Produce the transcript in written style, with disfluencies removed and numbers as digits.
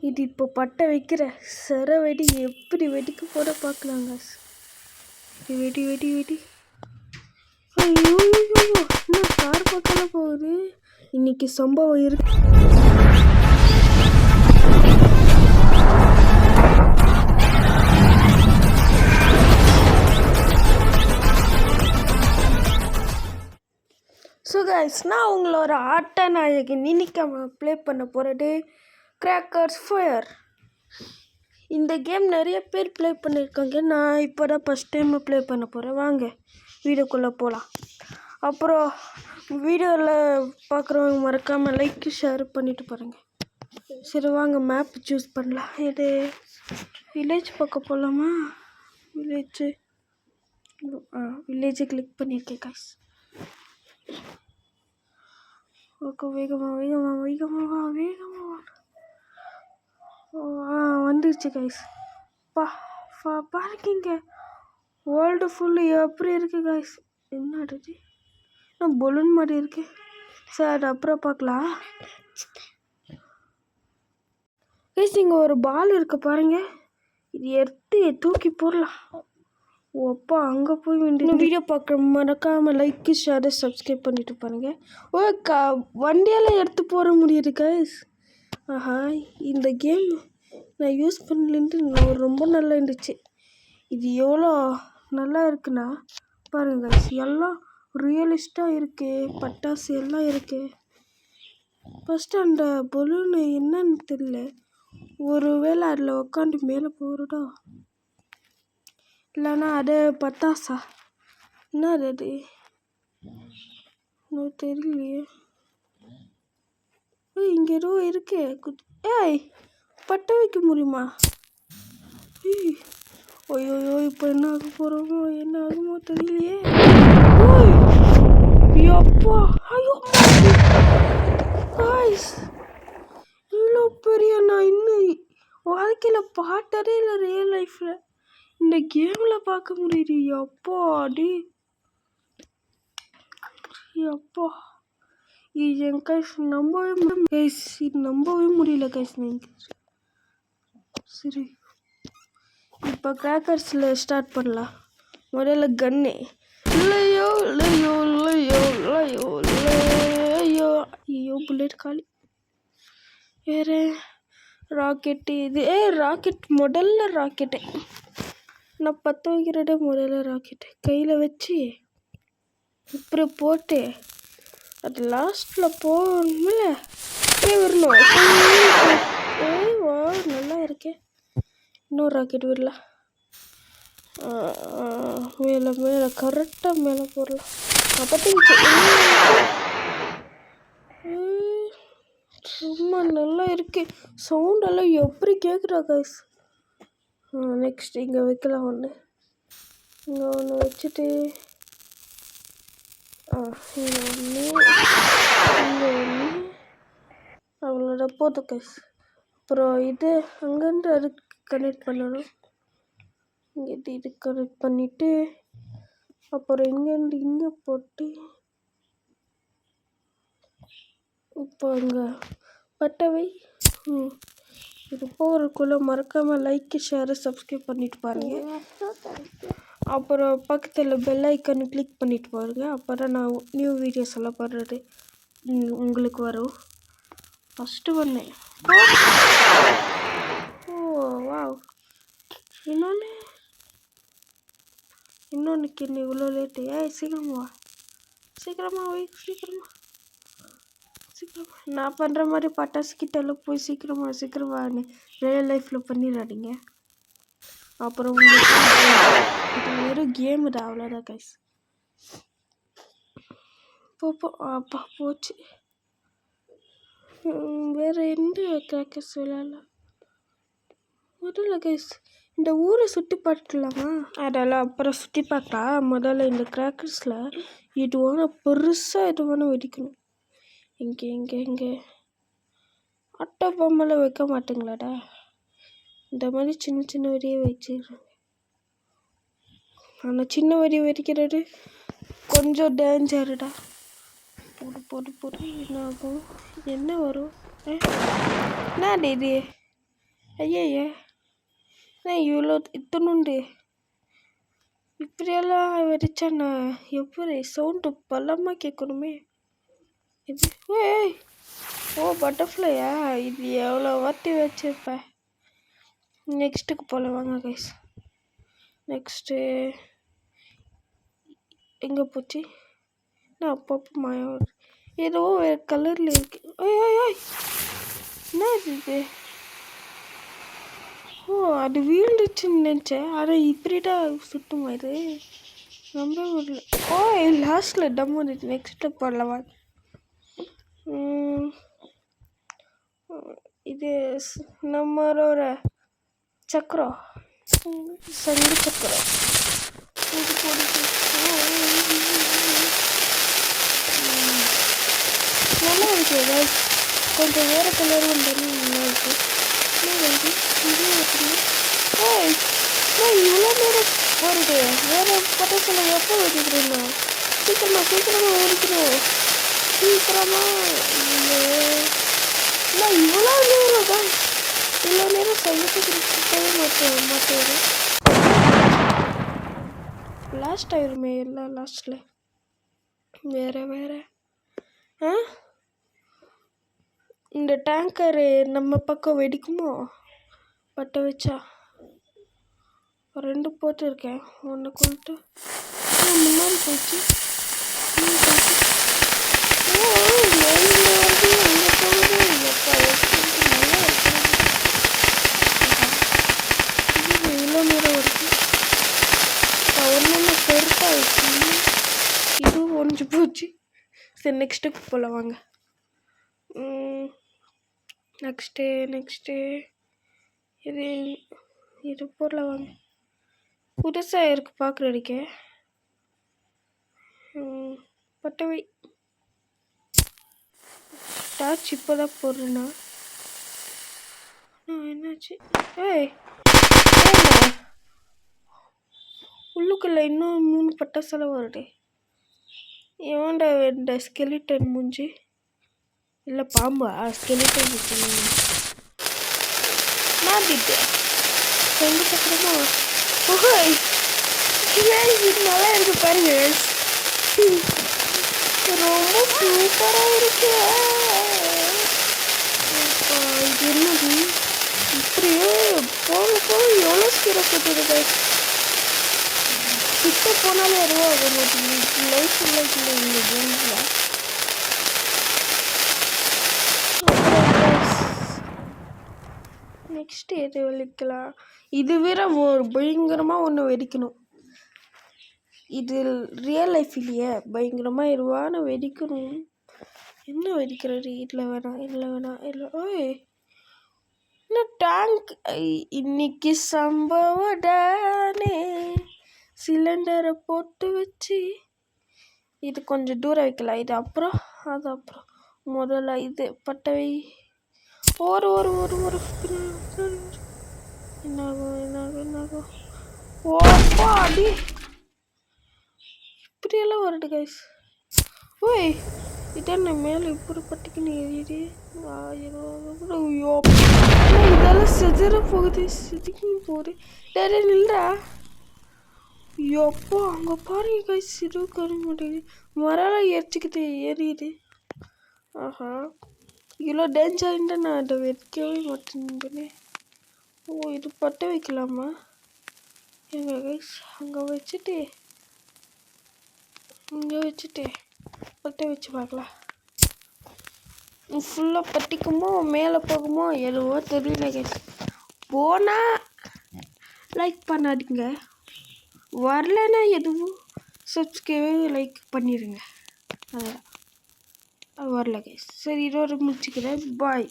இது இப்போ பட்டை வைக்கிற சர வெடி எப்படி வெடிக்க போட பார்க்கலாங்க. வெடி வெடி வெடி. ஐயோ என்ன கார் பக்கம்லாம் போகுது. இன்னைக்கு சம்பவம் இருக்கு. ஸோ கைஸ், நான் உங்களோட ஆட்ட நாயகி நினிக்காம ப்ளே பண்ண போகிறது கிராக்கர்ஸ் ஃபயர். இந்த கேம் நிறைய பேர் ப்ளே பண்ணியிருக்காங்க. நான் இப்போ தான் ஃபஸ்ட் டைம் ப்ளே பண்ண போகிறேன். வாங்க வீடியோக்குள்ளே போகலாம். அப்புறம் வீடியோவில் பார்க்குறவங்க மறக்காமல் லைக் ஷேர் பண்ணிவிட்டு பாருங்கள். சரி வாங்க மேப் சூஸ் பண்ணலாம். இது வில்லேஜ் பக்கம் போகலாமா? வில்லேஜை கிளிக் பண்ணியிருக்கேன் கைஸ். ஓகே, வேகமாக வந்துருச்சு கைஸ். பாருக்கிங்க வேர்ல்டு ஃபுல்லு எப்படி இருக்குது கைஸ். என்னது பலூன் மாதிரி இருக்கு. சரி அப்புறம் பார்க்கலாம் கைஸ். இங்கே ஒரு பால் இருக்கு பாருங்க. இது எடுத்து தூக்கி போடலாம். அப்பா அங்கே போய் வீடியோ பார்க்குற மறக்காமல் லைக் ஷேர் சப்ஸ்கிரைப் பண்ணிட்டு பாருங்க. வண்டியெல்லாம் எடுத்து போட முடியுது கைஸ். ஆஹா, இந்த கேம் நான் யூஸ் பண்ணலன்ட்டு ரொம்ப நல்லா இருந்துச்சு. இது எவ்வளோ நல்லா இருக்குன்னா பாருங்க கைஸ். எல்லாம் ரியலிஸ்டாக இருக்குது. பட்டாசு எல்லாம் இருக்குது. ஃபஸ்ட்டு அந்த பலூனு என்னன்னு தெரியல. ஒருவேளை அதில் உட்காந்து மேலே போகிறதோ இல்லைன்னா அது பட்டாசா என்னது அது இன்னும் தெரியலையே. இங்கே ஏதோ இருக்கு. ஏய் பட்ட வைக்க முடியுமா? ஐயோ இப்போ என்ன ஆக போகிறோமோ என்ன ஆகுமோ தெரியலையே. அப்பா ஐயோ காய்ஸ், இவ்வளோ பெரிய நான் இன்னும் வாழ்க்கையில் பார்த்ததே இல்லை. ரியல் லைஃப்பில் இந்த கேமில் பார்க்க முடியுது. அப்பா இது என் கைஸ் நம்பவே முடியல கைஸ். நீங்கள் சரி இப்போ கிராக்கர்ஸில் ஸ்டார்ட் பண்ணலாம். முதல்ல கன்னு. ஐயோ புல்லட் காலி. வேறு ராக்கெட்டு. இது ராக்கெட் முதல்ல ராக்கெட்டு நான் பற்ற வைக்கிறதே முதல்ல ராக்கெட்டு கையில் வச்சு இப்படி போட்டு அது லாஸ்ட்டில் போகணும்ல வரணும். வா நல்லா இருக்கே. இன்னொரு ராக்கெட் விடலாம். மேலே கரெக்டாக மேலே போடலாம். அப்போ சும்மா நல்லா இருக்கு. சவுண்டெல்லாம் எப்படி கேட்குறா கைஸ். நெக்ஸ்ட் இங்கே வைக்கலாம் ஒன்று. இங்கே ஒன்று வச்சுட்டு இங்கே ஒன்று அவ்வளோட போதும் கைஸ். அப்புறம் இது அங்கேருந்து அதுக்கு கனெக்ட் பண்ணணும். இங்கே இது கனெக்ட் பண்ணிவிட்டு அப்புறம் இங்கேருந்து இங்கே போட்டு இப்போ அங்கே பட்டவை இது போகிறதுக்குள்ளே மறக்காமல் லைக் ஷேர் சப்ஸ்கிரைப் பண்ணிட்டு பாருங்கள். அப்புறம் பக்கத்தில் பெல் ஐக்கானு கிளிக் பண்ணிட்டு பாருங்க. அப்போ தான் நான் நியூ வீடியோஸ் எல்லாம் பண்ணுறது உங்களுக்கு வரும். ஃபஸ்ட்டு ஒன்று. வாவ். இன்னொன்றுக்கு இன்னும் இவ்வளோ லேட்டு. சீக்கிரமா நான் பண்ணுற மாதிரி பட்டாசு கிட்டெல்லாம் போய் சீக்கிரமானு ரியல் லைஃப்பில் பண்ணிடாதீங்க. அப்புறம் இது வெறும் கேமு தான், அவ்வளோதான் கைஸ். அப்பா போச்சு. வேறு எந்த கிராக்கர்ஸ் விளையாடலாம் முதல்ல கைஸ். இந்த ஊரை சுற்றி பார்க்கலாமா? அதெல்லாம் அப்புறம் சுற்றி பார்க்கலாம். முதல்ல இந்த கிராக்கர்ஸில் இதுவான பெருசாக இதுவான வெடிக்கணும். இங்கே அட்டை பொம்மைலாம் வைக்க மாட்டேங்களாடா. இந்த மாதிரி சின்ன வெடியை வச்சிடுறாங்க. ஆனால் சின்ன வெடி வெடிக்கிறது கொஞ்சம் டேஞ்சருடா. போடு என்ன ஆகும்? என்ன வரும்? என்னது இது? ஐயய்யே இவ்வளோ இத்தனுண்டு இப்படியெல்லாம் வெடிச்சாண்ணா எப்படி சவுண்டு பள்ளமாக கேட்கணுமே இது ஏய் ஓ பட்டர்ஃப்ளையா இது எவ்வளோ வாட்டி வச்சுருப்பேன் நெக்ஸ்ட்டுக்கு போல வாங்க கைஸ் நெக்ஸ்ட்டு எங்கே போச்சு நான் அப்பப்போ மாயம் ஏதோ வேறு கலரில் இருக்கு ஓய் என்ன இது ஓ அது வீழ்ந்துச்சுன்னு நினச்சேன் ஆனால் இப்படிடா சுட்டுமா இது ரொம்ப முடியல ஓ லாஸ்ட்டில் டம் வந்துட்டு நெக்ஸ்ட்டு போடலவா இது நம்மளோட சக்கரம் சங்கு சக்கரம் இது போட்டு நல்லா இருக்கு ஏதாவது கொஞ்சம் வேறு கலர் வந்தாலும் நல்லா இருக்கு ஓய் இவ்வளோ நேரம் வருது வேறு பட்டத்தில் எப்போ வெடிக்கிறேன்னா சீக்கிரமாக வெடிக்கணும் சீக்கிரமாக இல்லை இவ்வளோ நேரம் தான் இவ்வளோ நேரம் சைலத்துக்கு மாட்டேன் லாஸ்ட் ஆயிருமே எல்லாம் லாஸ்ட்டில் வேறு இந்த டேங்கரு நம்ம பக்கம் வெடிக்குமோ பற்ற வச்சா 2 போட்டிருக்கேன் ஒன்று கொண்டு முன்னாடி போச்சு இவ்வளோ நேரம் வருது ஒன்று பெருசாகிடுச்சு இதுவும் ஒன்று போச்சு சரி நெக்ஸ்ட்டுக்கு போல வாங்க நெக்ஸ்ட்டு இது போடல வாங்க புதுசாக இருக்குது பார்க்குறதுக்கே பட்டவை டார்ச் இப்போ தான் போடுறேண்ணா என்னாச்சு உள்ளுக்குள்ளே இன்னும் 3 பட்டாசெல்லாம் வருது ஏன்டா இந்த ஸ்கெலிட்டன் மூஞ்சி இல்லை பாம்பா ஸ்கெலிட்டன் மாட்டிட்டேன் செஞ்சு சக்கரமா ஓய் இது நல்லா இருக்கு பாருங்க ரொம்ப சூப்பராக இருக்கு இது என்னது இப்படியே போக எவ்வளோ ஸ்பீடாக போட்டுருக்கு கிட்ட போனாலே எதுவும் ஆக மாட்டேங்குது லைஃப் இல்லை இந்த கேம்ஸில் நெக்ஸ்ட்டு எது வெடிக்கலாம் இது வேற பயங்கரமாக ஒன்று வெடிக்கணும் இது ரியல் லைஃப் இல்லையே பயங்கரமாக இருவான்னு வெடிக்கணும் என்ன வெடிக்கிறது இல்லை ஓய் என்ன டேங்க் இன்னைக்கு சம்பவம் டானே சிலிண்டரை போட்டு வச்சு இது கொஞ்சம் தூரம் வைக்கலாம் இது அப்புறம் அது அப்புறம் முதல்ல இது பட்டவை ஒரு என்னாகும் ஓப்பா அடி இப்படியெல்லாம் வருது கைஸ் ஓய் இதென்ன மேலே இப்படி பட்டிக்குன்னு எரியுது இதெல்லாம் செதற போகுது செதுக்கின்னு போகுது டேரே நில்றா எப்போ அங்கே பாருங்க கைஸ் இது கரு மாட்டேங்குது மரம் எரிச்சிக்கிட்டு எரியுது ஆஹா இவ்வளோ டேஞ்சர்ன்ட்டு நான் அதை வைக்கவே மாட்டேன்னு ஓ இது பற்ற வைக்கலாமா எங்க கைஸ் அங்கே வச்சுட்டு இங்கே வச்சுட்டு பற்ற வச்சு பார்க்கலாம் ஃபுல்லாக பற்றிக்குமோ மேலே போகுமோ எதுவோ தெரியல கைஸ் போனால் லைக் பண்ணாதீங்க வரலைன்னா எதுவும் சப்ஸ்கிரைப் லைக் பண்ணிடுங்க அதான் வரல கைஸ் சரி இதோட முடிச்சுக்கிறேன் பாய்